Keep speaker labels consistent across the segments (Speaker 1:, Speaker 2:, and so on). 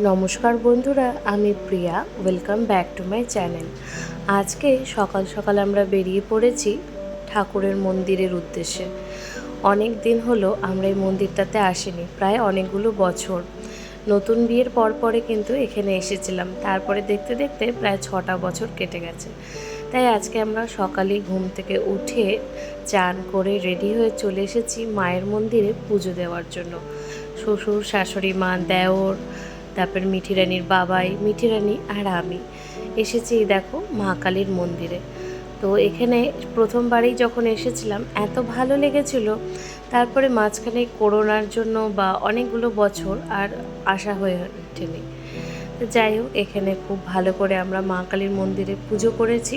Speaker 1: নমস্কার বন্ধুরা, আমি Priya. Welcome back to my channel. আজকে সকাল সকাল আমরা বেরিয়ে পড়েছি ঠাকুরের মন্দিরের উদ্দেশ্যে। অনেক দিন হলো আমরা এই মন্দিরটাতে আসিনি, প্রায় অনেকগুলো বছর। নতুন বিয়ের পরে কিন্তু এখানে এসেছিলাম, তারপরে দেখতে দেখতে প্রায় 6টা বছর কেটে গেছে। তাই আজকে আমরা সকালেই ঘুম থেকে উঠে চান করে রেডি হয়ে চলে এসেছি মায়ের মন্দিরে পুজো দেওয়ার জন্য। শ্বশুর, শাশুড়ি মা, দেওর, তারপর মিঠি রানীর বাবাই, মিঠি রানী আর আমি এসেছি দেখো মা কালীর মন্দিরে। তো এখানে প্রথমবারেই যখন এসেছিলাম এত ভালো লেগেছিল, তারপরে মাঝখানে করোনার জন্য বা অনেকগুলো বছর আর আসা হয়ে ওঠেনি। তো যাই হোক, এখানে খুব ভালো করে আমরা মা কালীর মন্দিরে পুজো করেছি।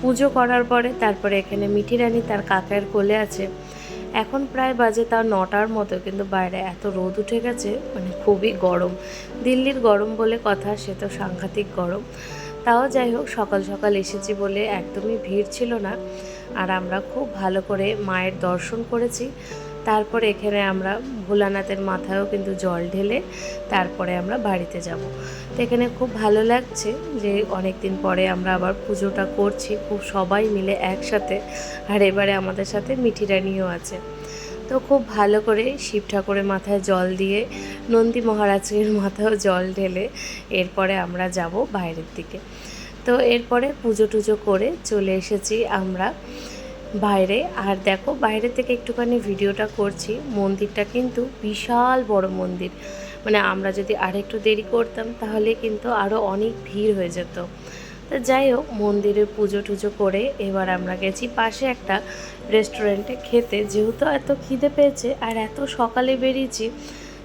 Speaker 1: পুজো করার পরে তারপরে এখানে মিঠি রানী তার কাকার কোলে আছে। এখন প্রায় বাজে তাও 9টার মতো, কিন্তু বাইরে এত রোদ উঠে গেছে, মানে খুবই গরম। দিল্লির গরম বলে কথা, সে তো সাংঘাতিক গরম। তাও যাই হোক, সকাল সকাল এসেছি বলে একদমই ভিড় ছিল না। আর আমরা খুব ভালো করে মায়ের দর্শন করেছি। তারপরে এখানে আমরা ভোলানাথের মাথায়ও কিন্তু জল ঢেলে তারপরে আমরা বাড়িতে যাব। তো এখানে খুব ভালো লাগছে যে অনেক দিন পরে আমরা আবার পুজোটা করছি খুব সবাই মিলে একসাথে। আর এবারে আমাদের সাথে মিঠি রানীও আছে। তো খুব ভালো করে শিব ঠাকুরের মাথায় জল দিয়ে নন্দী মহারাজের মাথায়ও জল ঢেলে এরপরে আমরা যাব বাইরের দিকে। তো এরপরে পুজো টুজো করে চলে এসেছি আমরা বাইরে। আর দেখো, বাইরে থেকে একটুখানি ভিডিওটা করছি। মন্দিরটা কিন্তু বিশাল বড় মন্দির, মানে আমরা যদি আরেকটু দেরি করতাম তাহলে কিন্তু আরও অনেক ভিড় হয়ে যেত। তো যাই হোক, মন্দিরে পুজো টুজো করে এবার আমরা গেছি পাশে একটা রেস্টুরেন্টে খেতে। যেহেতু এত খিদে পেয়েছে আর এত সকালে বেরিয়েছি,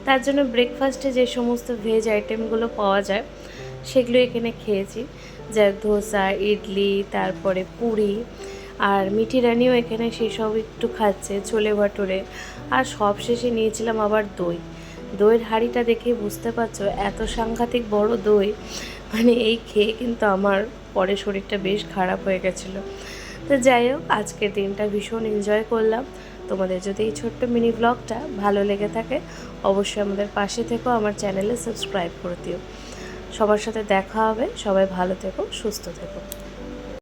Speaker 1: তার জন্য ব্রেকফাস্টে যে সমস্ত ভেজ আইটেমগুলো পাওয়া যায় সেগুলো এখানে খেয়েছি। যা ধোসা, ইডলি, তারপরে পুরি। আর মিঠি রানিও এখানে সেসব একটু খাচ্ছে, ছোলে ভাটুরে। আর সব শেষে নিয়েছিলাম আবার দই। দইয়ের হাঁড়িটা দেখে বুঝতে পারছো এত সাংঘাতিক বড় দই, মানে এই খেয়ে কিন্তু আমার পরে শরীরটা বেশ খারাপ হয়ে গেছিলো। তো যাই হোক, আজকের দিনটা ভীষণ এনজয় করলাম। তোমাদের যদি এই ছোট্ট মিনি ব্লগটা ভালো লেগে থাকে, অবশ্যই আমাদের পাশে থেকো, আমার চ্যানেলে সাবস্ক্রাইব করে দিও। সবার সাথে দেখা হবে। সবাই ভালো থেকো, সুস্থ থেকো।